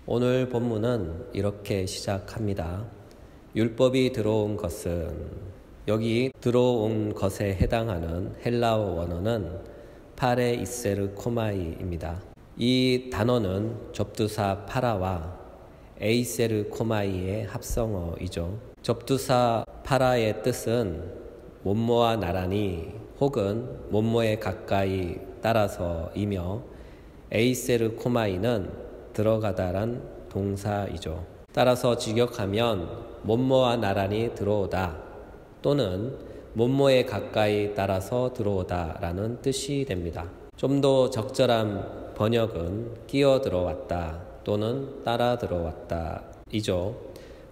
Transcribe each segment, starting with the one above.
오늘 본문은 이렇게 시작합니다. 율법이 들어온 것은, 여기 들어온 것에 해당하는 헬라어 원어는 파레이세르코마이입니다. 이 단어는 접두사 파라와 에이세르코마이의 합성어이죠. 접두사 파라의 뜻은 뭐뭐와 나란히 혹은 뭐뭐에 가까이 따라서이며, 에이세르코마이는 들어가다란 동사이죠. 따라서 직역하면 뭐뭐와 나란히 들어오다 또는 뭐뭐에 가까이 따라서 들어오다 라는 뜻이 됩니다. 좀 더 적절한 번역은 끼어 들어왔다 또는 따라 들어왔다 이죠.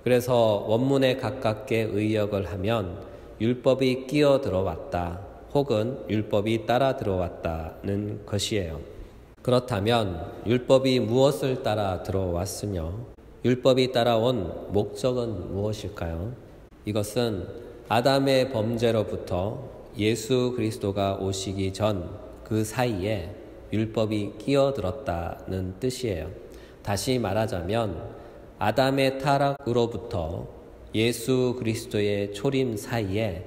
그래서 원문에 가깝게 의역을 하면 율법이 끼어 들어왔다 혹은 율법이 따라 들어왔다는 것이에요. 그렇다면 율법이 무엇을 따라 들어왔으며 율법이 따라온 목적은 무엇일까요? 이것은 아담의 범죄로부터 예수 그리스도가 오시기 전 그 사이에 율법이 끼어들었다는 뜻이에요. 다시 말하자면 아담의 타락으로부터 예수 그리스도의 초림 사이에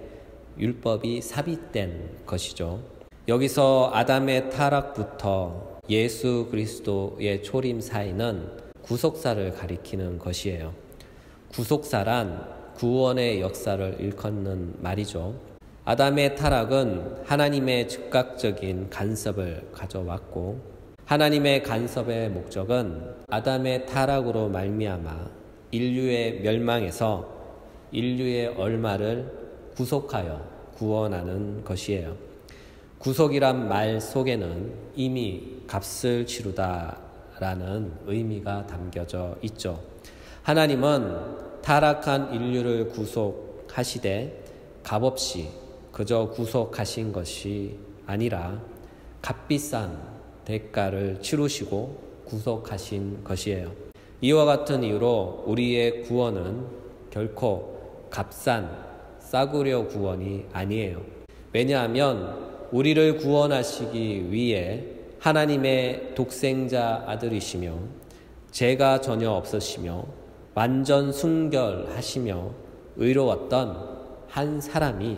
율법이 삽입된 것이죠. 여기서 아담의 타락부터 예수 그리스도의 초림 사이는 구속사를 가리키는 것이에요. 구속사란 구원의 역사를 일컫는 말이죠. 아담의 타락은 하나님의 즉각적인 간섭을 가져왔고, 하나님의 간섭의 목적은 아담의 타락으로 말미암아 인류의 멸망에서 인류의 얼마를 구속하여 구원하는 것이에요. 구속이란 말 속에는 이미 값을 치르다 라는 의미가 담겨져 있죠. 하나님은 타락한 인류를 구속하시되 값없이 그저 구속하신 것이 아니라 값비싼 대가를 치르시고 구속하신 것이에요. 이와 같은 이유로 우리의 구원은 결코 값싼 싸구려 구원이 아니에요. 왜냐하면 우리를 구원하시기 위해 하나님의 독생자 아들이시며 죄가 전혀 없으시며 완전 순결하시며 의로웠던 한 사람이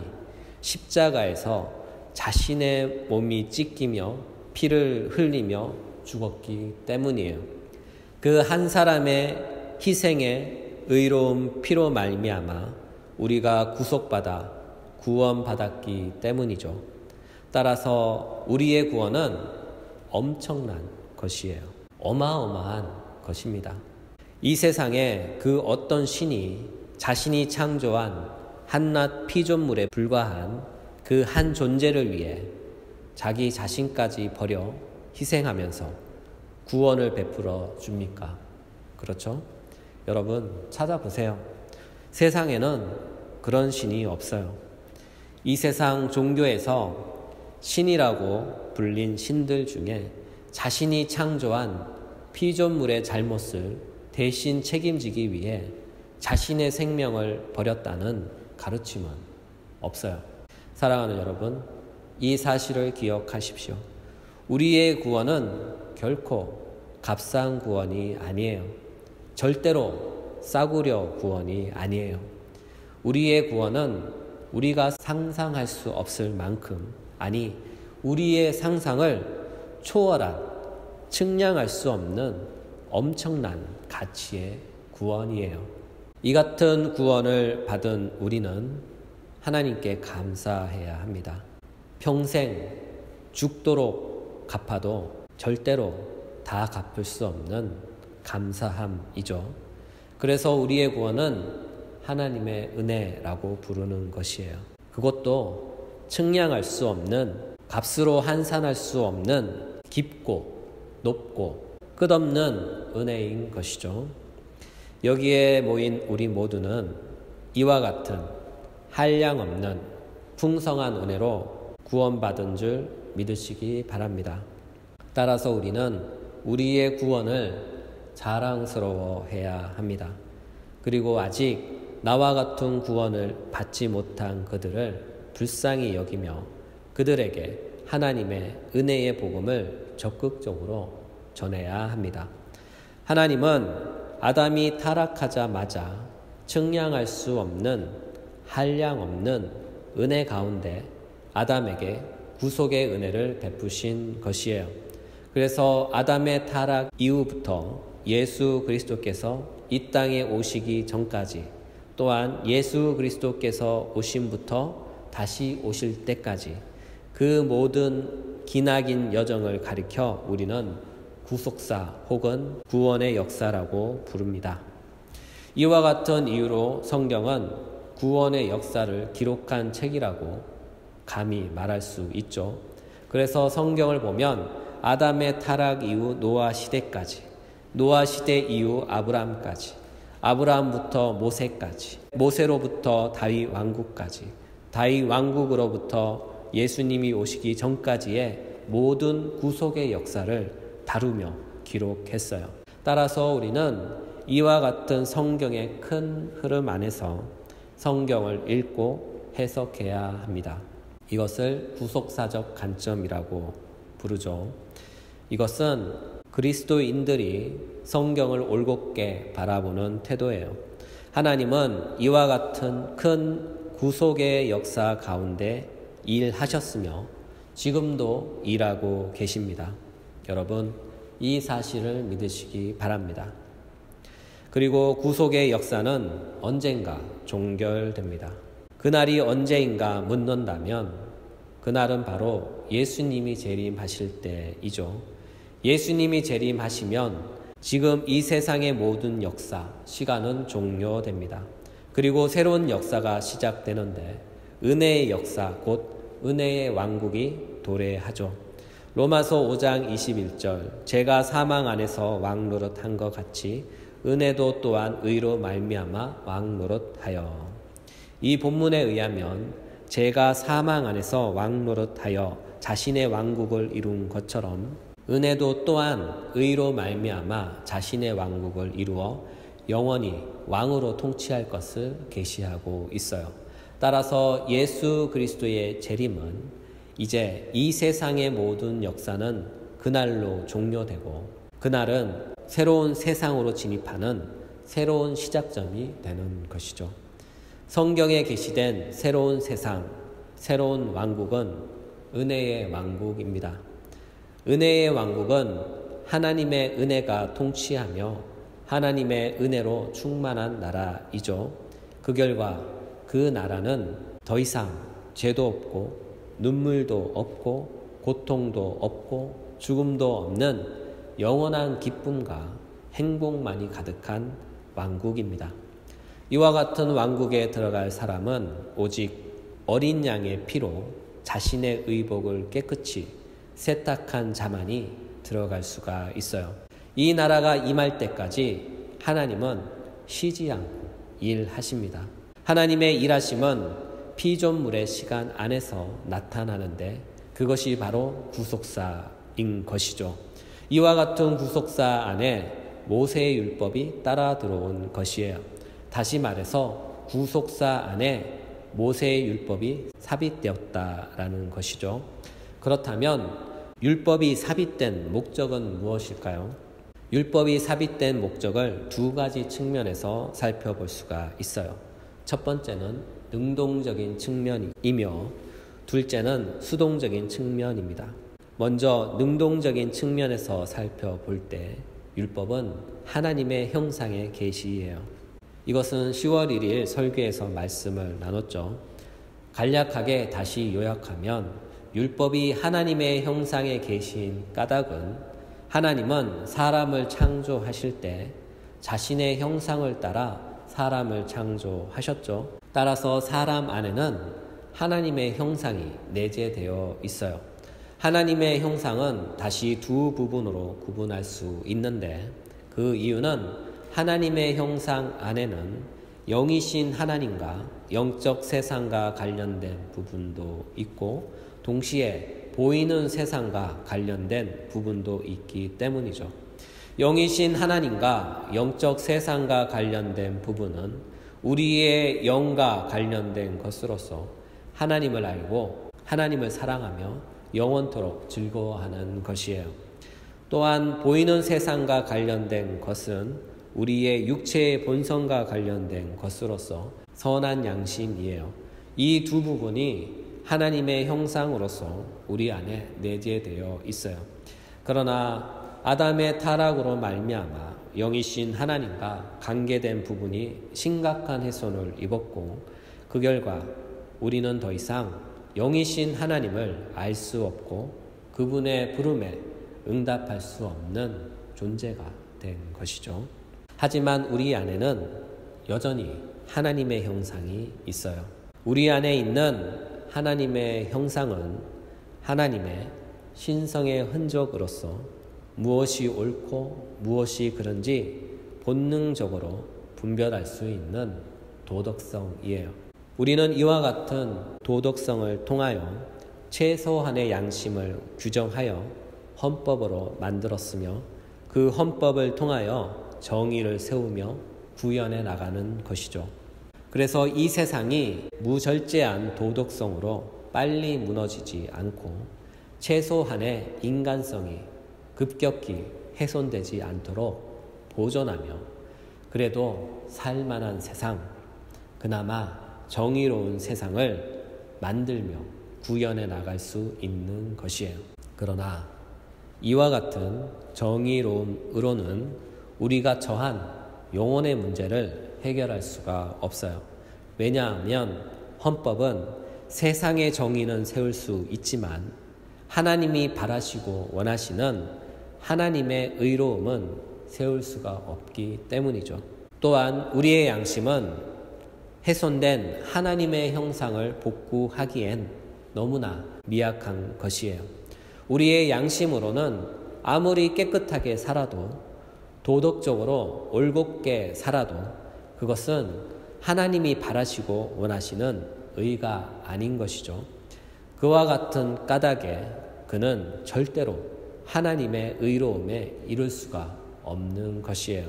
십자가에서 자신의 몸이 찢기며 피를 흘리며 죽었기 때문이에요. 그 한 사람의 희생의 의로운 피로 말미암아 우리가 구속받아 구원받았기 때문이죠. 따라서 우리의 구원은 엄청난 것이에요. 어마어마한 것입니다. 이 세상에 그 어떤 신이 자신이 창조한 한낱 피조물에 불과한 그 한 존재를 위해 자기 자신까지 버려 희생하면서 구원을 베풀어 줍니까? 그렇죠? 여러분 찾아보세요. 세상에는 그런 신이 없어요. 이 세상 종교에서 신이라고 불린 신들 중에 자신이 창조한 피조물의 잘못을 대신 책임지기 위해 자신의 생명을 버렸다는 가르침은 없어요. 사랑하는 여러분, 이 사실을 기억하십시오. 우리의 구원은 결코 값싼 구원이 아니에요. 절대로 싸구려 구원이 아니에요. 우리의 구원은 우리가 상상할 수 없을 만큼, 아니 우리의 상상을 초월한, 측량할 수 없는 엄청난 가치의 구원이에요. 이 같은 구원을 받은 우리는 하나님께 감사해야 합니다. 평생 죽도록 갚아도 절대로 다 갚을 수 없는 감사함이죠. 그래서 우리의 구원은 하나님의 은혜라고 부르는 것이에요. 그것도 측량할 수 없는, 값으로 환산할 수 없는 깊고 높고 끝없는 은혜인 것이죠. 여기에 모인 우리 모두는 이와 같은 한량없는 풍성한 은혜로 구원받은 줄 믿으시기 바랍니다. 따라서 우리는 우리의 구원을 자랑스러워해야 합니다. 그리고 아직 나와 같은 구원을 받지 못한 그들을 불쌍히 여기며 그들에게 하나님의 은혜의 복음을 적극적으로 전해야 합니다. 하나님은 아담이 타락하자마자 측량할 수 없는 한량 없는 은혜 가운데 아담에게 구속의 은혜를 베푸신 것이에요. 그래서 아담의 타락 이후부터 예수 그리스도께서 이 땅에 오시기 전까지, 또한 예수 그리스도께서 오심부터 다시 오실 때까지 그 모든 기나긴 여정을 가리켜 우리는 구속사 혹은 구원의 역사라고 부릅니다. 이와 같은 이유로 성경은 구원의 역사를 기록한 책이라고 감히 말할 수 있죠. 그래서 성경을 보면 아담의 타락 이후 노아 시대까지, 노아 시대 이후 아브라함까지, 아브라함부터 모세까지, 모세로부터 다윗 왕국까지, 다윗 왕국으로부터 예수님이 오시기 전까지의 모든 구속의 역사를 다루며 기록했어요. 따라서 우리는 이와 같은 성경의 큰 흐름 안에서 성경을 읽고 해석해야 합니다. 이것을 구속사적 관점이라고 부르죠. 이것은 그리스도인들이 성경을 올곧게 바라보는 태도예요. 하나님은 이와 같은 큰 구속의 역사 가운데 일하셨으며 지금도 일하고 계십니다. 여러분, 이 사실을 믿으시기 바랍니다. 그리고 구속의 역사는 언젠가 종결됩니다. 그날이 언제인가 묻는다면 그날은 바로 예수님이 재림하실 때이죠. 예수님이 재림하시면 지금 이 세상의 모든 역사, 시간은 종료됩니다. 그리고 새로운 역사가 시작되는데 은혜의 역사, 곧 은혜의 왕국이 도래하죠. 로마서 5장 21절, 제가 사망 안에서 왕 노릇한 것 같이 은혜도 또한 의로 말미암아 왕 노릇하여. 이 본문에 의하면 제가 사망 안에서 왕 노릇하여 자신의 왕국을 이룬 것처럼 은혜도 또한 의로 말미암아 자신의 왕국을 이루어 영원히 왕으로 통치할 것을 계시하고 있어요. 따라서 예수 그리스도의 재림은 이제 이 세상의 모든 역사는 그날로 종료되고 그날은 새로운 세상으로 진입하는 새로운 시작점이 되는 것이죠. 성경에 계시된 새로운 세상, 새로운 왕국은 은혜의 왕국입니다. 은혜의 왕국은 하나님의 은혜가 통치하며 하나님의 은혜로 충만한 나라이죠. 그 결과 그 나라는 더 이상 죄도 없고 눈물도 없고 고통도 없고 죽음도 없는 영원한 기쁨과 행복만이 가득한 왕국입니다. 이와 같은 왕국에 들어갈 사람은 오직 어린 양의 피로 자신의 의복을 깨끗이 세탁한 자만이 들어갈 수가 있어요. 이 나라가 임할 때까지 하나님은 쉬지 않고 일하십니다. 하나님의 일하심은 피조물의 시간 안에서 나타나는데 그것이 바로 구속사인 것이죠. 이와 같은 구속사 안에 모세의 율법이 따라 들어온 것이에요. 다시 말해서 구속사 안에 모세의 율법이 삽입되었다라는 것이죠. 그렇다면 율법이 삽입된 목적은 무엇일까요? 율법이 삽입된 목적을 두 가지 측면에서 살펴볼 수가 있어요. 첫 번째는 능동적인 측면이며 둘째는 수동적인 측면입니다. 먼저 능동적인 측면에서 살펴볼 때 율법은 하나님의 형상의 계시예요. 이것은 10월 1일 설교에서 말씀을 나눴죠. 간략하게 다시 요약하면 율법이 하나님의 형상의 계시인 까닭은 하나님은 사람을 창조하실 때 자신의 형상을 따라 사람을 창조하셨죠. 따라서 사람 안에는 하나님의 형상이 내재되어 있어요. 하나님의 형상은 다시 두 부분으로 구분할 수 있는데 그 이유는 하나님의 형상 안에는 영이신 하나님과 영적 세상과 관련된 부분도 있고 동시에 보이는 세상과 관련된 부분도 있기 때문이죠. 영이신 하나님과 영적 세상과 관련된 부분은 우리의 영과 관련된 것으로서 하나님을 알고 하나님을 사랑하며 영원토록 즐거워하는 것이에요. 또한 보이는 세상과 관련된 것은 우리의 육체의 본성과 관련된 것으로서 선한 양심이에요. 이 두 부분이 하나님의 형상으로서 우리 안에 내재되어 있어요. 그러나 아담의 타락으로 말미암아 영이신 하나님과 관계된 부분이 심각한 훼손을 입었고, 그 결과 우리는 더 이상 영이신 하나님을 알 수 없고 그분의 부름에 응답할 수 없는 존재가 된 것이죠. 하지만 우리 안에는 여전히 하나님의 형상이 있어요. 우리 안에 있는 하나님의 형상은 하나님의 신성의 흔적으로서 무엇이 옳고 무엇이 그른지 본능적으로 분별할 수 있는 도덕성이에요. 우리는 이와 같은 도덕성을 통하여 최소한의 양심을 규정하여 헌법으로 만들었으며, 그 헌법을 통하여 정의를 세우며 구현해 나가는 것이죠. 그래서 이 세상이 무절제한 도덕성으로 빨리 무너지지 않고 최소한의 인간성이 급격히 훼손되지 않도록 보존하며, 그래도 살만한 세상, 그나마 정의로운 세상을 만들며 구현해 나갈 수 있는 것이에요. 그러나 이와 같은 정의로움으로는 우리가 처한 영혼의 문제를 해결할 수가 없어요. 왜냐하면 헌법은 세상의 정의는 세울 수 있지만 하나님이 바라시고 원하시는 하나님의 의로움은 세울 수가 없기 때문이죠. 또한 우리의 양심은 훼손된 하나님의 형상을 복구하기엔 너무나 미약한 것이에요. 우리의 양심으로는 아무리 깨끗하게 살아도, 도덕적으로 올곧게 살아도 그것은 하나님이 바라시고 원하시는 의가 아닌 것이죠. 그와 같은 까닭에 그는 절대로 하나님의 의로움에 이룰 수가 없는 것이에요.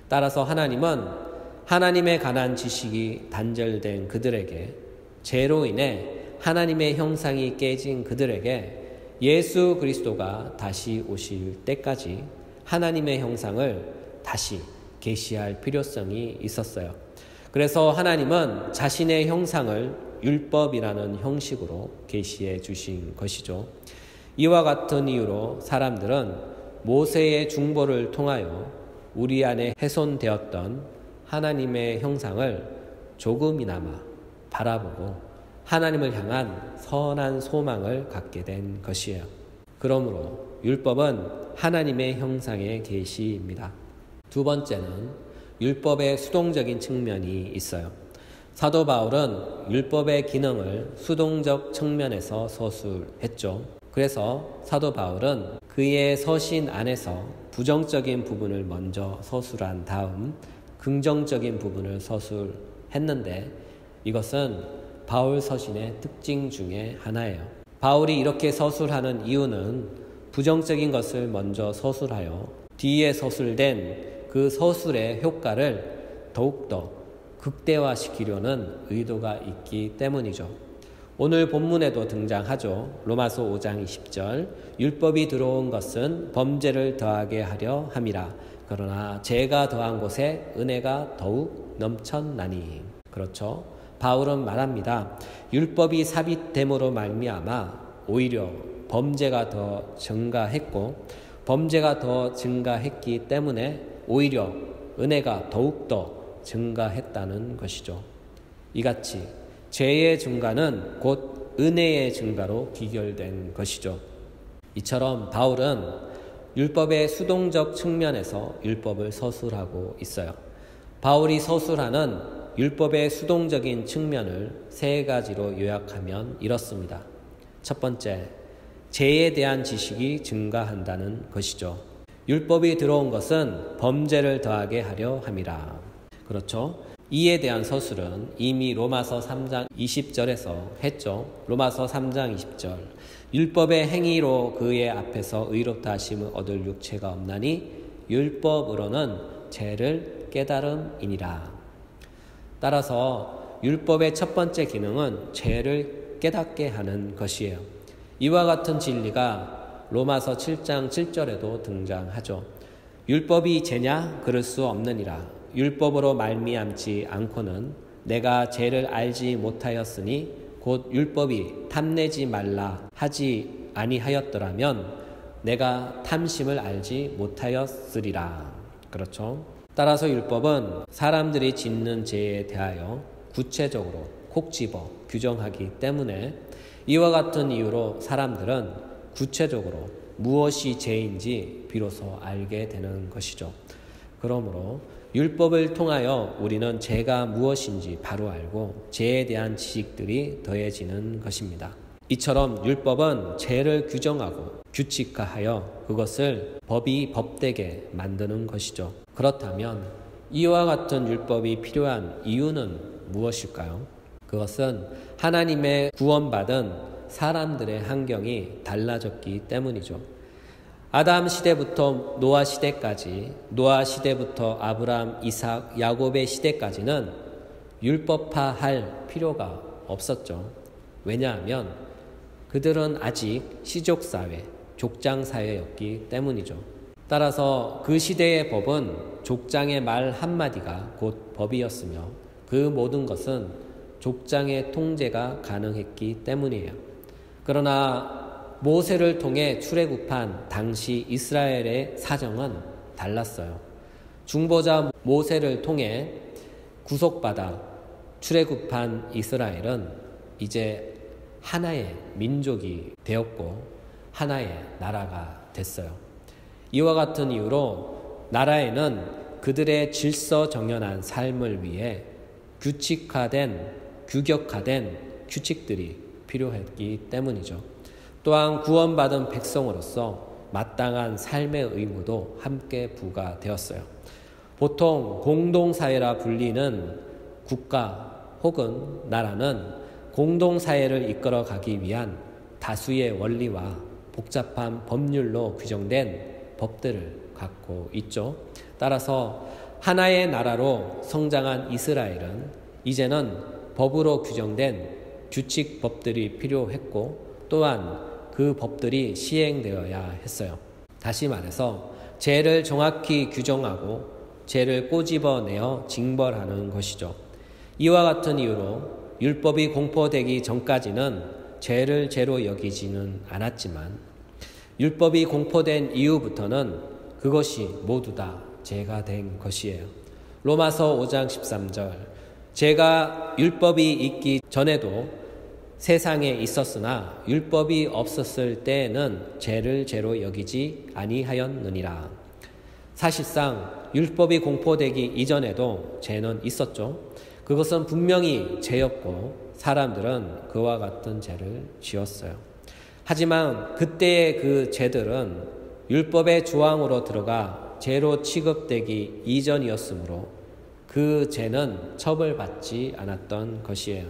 따라서 하나님은 하나님에 관한 지식이 단절된 그들에게, 죄로 인해 하나님의 형상이 깨진 그들에게 예수 그리스도가 다시 오실 때까지 하나님의 형상을 다시 계시할 필요성이 있었어요. 그래서 하나님은 자신의 형상을 율법이라는 형식으로 계시해 주신 것이죠. 이와 같은 이유로 사람들은 모세의 중보를 통하여 우리 안에 훼손되었던 하나님의 형상을 조금이나마 바라보고 하나님을 향한 선한 소망을 갖게 된 것이에요. 그러므로 율법은 하나님의 형상의 계시입니다. 두 번째는 율법의 수동적인 측면이 있어요. 사도 바울은 율법의 기능을 수동적 측면에서 서술했죠. 그래서 사도 바울은 그의 서신 안에서 부정적인 부분을 먼저 서술한 다음 긍정적인 부분을 서술했는데, 이것은 바울 서신의 특징 중에 하나예요. 바울이 이렇게 서술하는 이유는 부정적인 것을 먼저 서술하여 뒤에 서술된 그 서술의 효과를 더욱더 극대화시키려는 의도가 있기 때문이죠. 오늘 본문에도 등장하죠. 로마서 5장 20절, 율법이 들어온 것은 범죄를 더하게 하려 함이라. 그러나 죄가 더한 곳에 은혜가 더욱 넘쳤나니. 그렇죠. 바울은 말합니다. 율법이 삽입됨으로 말미암아 오히려 범죄가 더 증가했고, 범죄가 더 증가했기 때문에 오히려 은혜가 더욱더 증가했다는 것이죠. 이같이 죄의 증가는 곧 은혜의 증가로 귀결된 것이죠. 이처럼 바울은 율법의 수동적 측면에서 율법을 서술하고 있어요. 바울이 서술하는 율법의 수동적인 측면을 세 가지로 요약하면 이렇습니다. 첫 번째, 죄에 대한 지식이 증가한다는 것이죠. 율법이 들어온 것은 범죄를 더하게 하려 함이라. 그렇죠. 이에 대한 서술은 이미 로마서 3장 20절에서 했죠. 로마서 3장 20절. 율법의 행위로 그의 앞에서 의롭다 하심을 얻을 육체가 없나니 율법으로는 죄를 깨달음이니라. 따라서 율법의 첫 번째 기능은 죄를 깨닫게 하는 것이에요. 이와 같은 진리가 로마서 7장 7절에도 등장하죠. 율법이 죄냐? 그럴 수 없느니라. 율법으로 말미암지 않고는 내가 죄를 알지 못하였으니 곧 율법이 탐내지 말라 하지 아니하였더라면 내가 탐심을 알지 못하였으리라. 그렇죠. 따라서 율법은 사람들이 짓는 죄에 대하여 구체적으로 콕 집어 규정하기 때문에 이와 같은 이유로 사람들은 구체적으로 무엇이 죄인지 비로소 알게 되는 것이죠. 그러므로 율법을 통하여 우리는 죄가 무엇인지 바로 알고 죄에 대한 지식들이 더해지는 것입니다. 이처럼 율법은 죄를 규정하고 규칙화하여 그것을 법이 법되게 만드는 것이죠. 그렇다면 이와 같은 율법이 필요한 이유는 무엇일까요? 그것은 하나님의 구원받은 사람들의 환경이 달라졌기 때문이죠. 아담 시대부터 노아 시대까지, 노아 시대부터 아브라함, 이삭, 야곱의 시대까지는 율법화할 필요가 없었죠. 왜냐하면 그들은 아직 시족사회, 족장사회였기 때문이죠. 따라서 그 시대의 법은 족장의 말 한마디가 곧 법이었으며 그 모든 것은 족장의 통제가 가능했기 때문이에요. 그러나 모세를 통해 출애굽한 당시 이스라엘의 사정은 달랐어요. 중보자 모세를 통해 구속받아 출애굽한 이스라엘은 이제 하나의 민족이 되었고 하나의 나라가 됐어요. 이와 같은 이유로 나라에는 그들의 질서정연한 삶을 위해 규격화된 규칙들이 필요했기 때문이죠. 또한 구원받은 백성으로서 마땅한 삶의 의무도 함께 부과되었어요. 보통 공동사회라 불리는 국가 혹은 나라는 공동사회를 이끌어가기 위한 다수의 원리와 복잡한 법률로 규정된 법들을 갖고 있죠. 따라서 하나의 나라로 성장한 이스라엘은 이제는 법으로 규정된 규칙법들이 필요했고 또한 그 법들이 시행되어야 했어요. 다시 말해서 죄를 정확히 규정하고 죄를 꼬집어내어 징벌하는 것이죠. 이와 같은 이유로 율법이 공포되기 전까지는 죄를 죄로 여기지는 않았지만 율법이 공포된 이후부터는 그것이 모두 다 죄가 된 것이에요. 로마서 5장 13절 죄가 율법이 있기 전에도 세상에 있었으나 율법이 없었을 때에는 죄를 죄로 여기지 아니하였느니라. 사실상 율법이 공포되기 이전에도 죄는 있었죠. 그것은 분명히 죄였고 사람들은 그와 같은 죄를 지었어요. 하지만 그때의 그 죄들은 율법의 조항으로 들어가 죄로 취급되기 이전이었으므로 그 죄는 처벌받지 않았던 것이에요.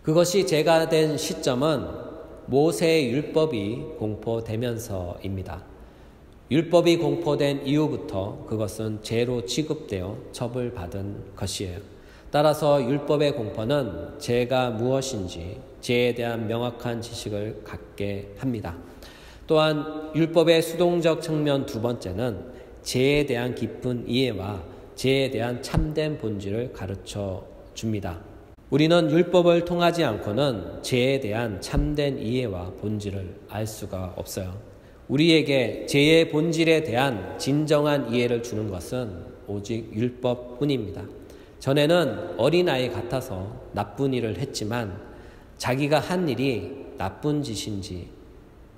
그것이 죄가 된 시점은 모세의 율법이 공포되면서입니다. 율법이 공포된 이후부터 그것은 죄로 취급되어 처벌받은 것이에요. 따라서 율법의 공포는 죄가 무엇인지 죄에 대한 명확한 지식을 갖게 합니다. 또한 율법의 수동적 측면 두 번째는 죄에 대한 깊은 이해와 죄에 대한 참된 본질을 가르쳐 줍니다. 우리는 율법을 통하지 않고는 죄에 대한 참된 이해와 본질을 알 수가 없어요. 우리에게 죄의 본질에 대한 진정한 이해를 주는 것은 오직 율법뿐입니다. 전에는 어린아이 같아서 나쁜 일을 했지만 자기가 한 일이 나쁜 짓인지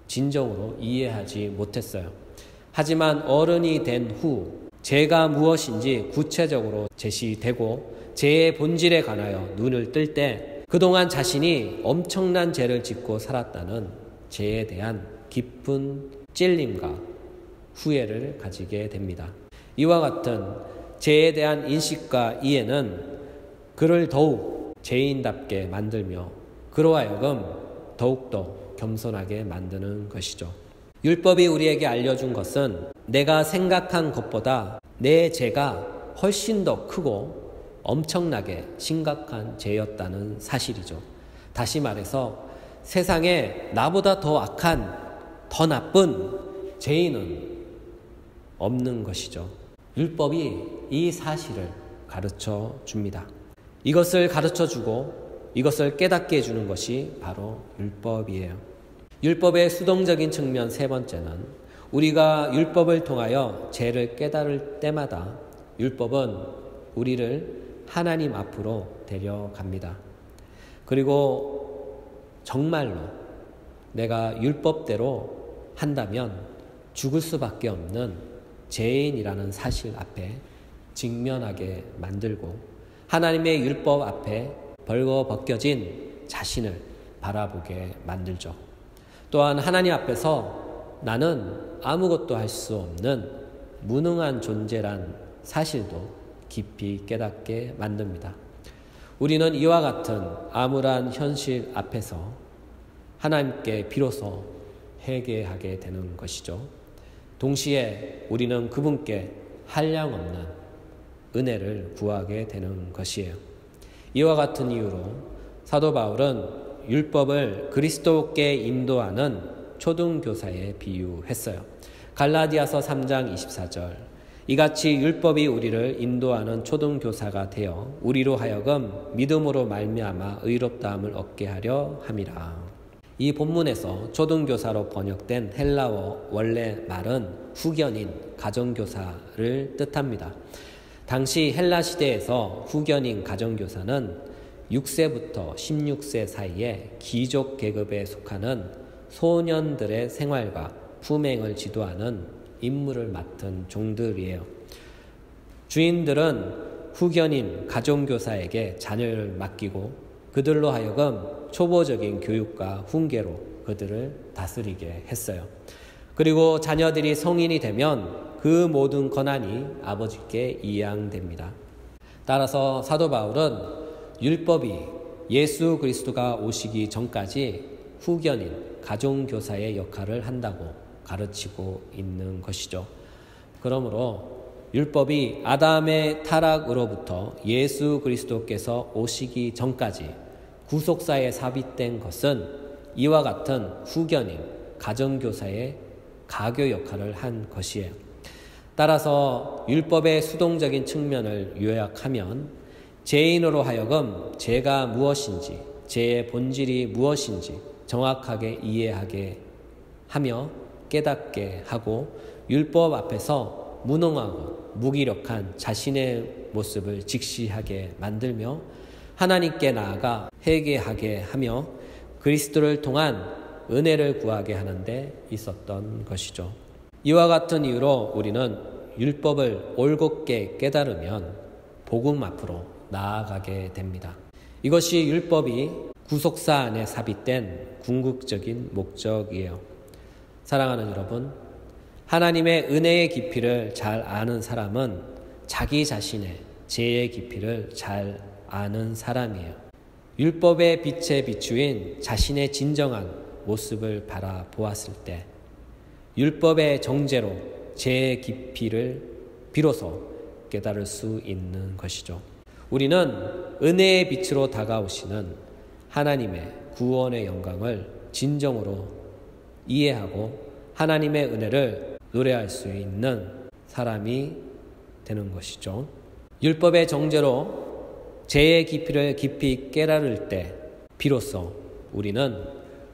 진정으로 이해하지 못했어요. 하지만 어른이 된 후 죄가 무엇인지 구체적으로 제시되고 죄의 본질에 관하여 눈을 뜰 때 그동안 자신이 엄청난 죄를 짓고 살았다는 죄에 대한 깊은 찔림과 후회를 가지게 됩니다. 이와 같은 죄에 대한 인식과 이해는 그를 더욱 죄인답게 만들며 그로 하여금 더욱더 겸손하게 만드는 것이죠. 율법이 우리에게 알려준 것은 내가 생각한 것보다 내 죄가 훨씬 더 크고 엄청나게 심각한 죄였다는 사실이죠. 다시 말해서 세상에 나보다 더 악한, 더 나쁜 죄인은 없는 것이죠. 율법이 이 사실을 가르쳐 줍니다. 이것을 가르쳐 주고 이것을 깨닫게 해주는 것이 바로 율법이에요. 율법의 수동적인 측면 세 번째는 우리가 율법을 통하여 죄를 깨달을 때마다 율법은 우리를 하나님 앞으로 데려갑니다. 그리고 정말로 내가 율법대로 한다면 죽을 수밖에 없는 죄인이라는 사실 앞에 직면하게 만들고 하나님의 율법 앞에 벌거벗겨진 자신을 바라보게 만들죠. 또한 하나님 앞에서 나는 아무것도 할 수 없는 무능한 존재란 사실도 깊이 깨닫게 만듭니다. 우리는 이와 같은 암울한 현실 앞에서 하나님께 비로소 회개하게 되는 것이죠. 동시에 우리는 그분께 한량없는 은혜를 구하게 되는 것이에요. 이와 같은 이유로 사도 바울은 율법을 그리스도께 인도하는 초등교사에 비유했어요. 갈라디아서 3장 24절 이같이 율법이 우리를 인도하는 초등교사가 되어 우리로 하여금 믿음으로 말미암아 의롭다함을 얻게 하려 함이라. 이 본문에서 초등교사로 번역된 헬라어 원래 말은 후견인, 가정교사를 뜻합니다. 당시 헬라 시대에서 후견인 가정교사는 6세부터 16세 사이에 귀족 계급에 속하는 소년들의 생활과 품행을 지도하는 임무를 맡은 종들이에요. 주인들은 후견인 가정교사에게 자녀를 맡기고 그들로 하여금 초보적인 교육과 훈계로 그들을 다스리게 했어요. 그리고 자녀들이 성인이 되면 그 모든 권한이 아버지께 이양됩니다. 따라서 사도 바울은 율법이 예수 그리스도가 오시기 전까지 후견인 가정교사의 역할을 한다고 가르치고 있는 것이죠. 그러므로 율법이 아담의 타락으로부터 예수 그리스도께서 오시기 전까지 구속사에 삽입된 것은 이와 같은 후견인 가정교사의 가교 역할을 한 것이에요. 따라서 율법의 수동적인 측면을 요약하면 죄인으로 하여금 죄가 무엇인지, 죄의 본질이 무엇인지 정확하게 이해하게 하며 깨닫게 하고 율법 앞에서 무능하고 무기력한 자신의 모습을 직시하게 만들며 하나님께 나아가 회개하게 하며 그리스도를 통한 은혜를 구하게 하는 데 있었던 것이죠. 이와 같은 이유로 우리는 율법을 올곧게 깨달으면 복음 앞으로 나아가게 됩니다. 이것이 율법이 구속사 안에 삽입된 궁극적인 목적이에요. 사랑하는 여러분, 하나님의 은혜의 깊이를 잘 아는 사람은 자기 자신의 죄의 깊이를 잘 아는 사람이에요. 율법의 빛에 비추인 자신의 진정한 모습을 바라보았을 때 율법의 정죄로 죄의 깊이를 비로소 깨달을 수 있는 것이죠. 우리는 은혜의 빛으로 다가오시는 하나님의 구원의 영광을 진정으로 이해하고 하나님의 은혜를 노래할 수 있는 사람이 되는 것이죠. 율법의 정죄로 죄의 깊이를 깊이 깨달을 때 비로소 우리는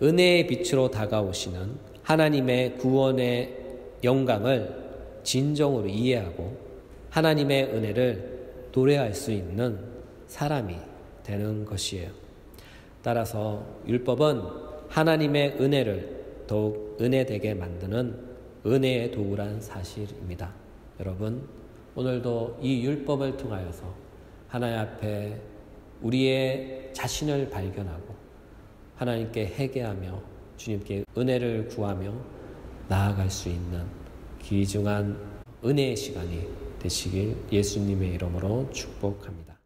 은혜의 빛으로 다가오시는 하나님의 구원의 영광을 진정으로 이해하고 하나님의 은혜를 노래할 수 있는 사람이 되는 것이에요. 따라서 율법은 하나님의 은혜를 더욱 은혜되게 만드는 은혜의 도구란 사실입니다. 여러분, 오늘도 이 율법을 통하여서 하나님 앞에 우리의 자신을 발견하고 하나님께 회개하며 주님께 은혜를 구하며 나아갈 수 있는 귀중한 은혜의 시간이 되시길 예수님의 이름으로 축복합니다.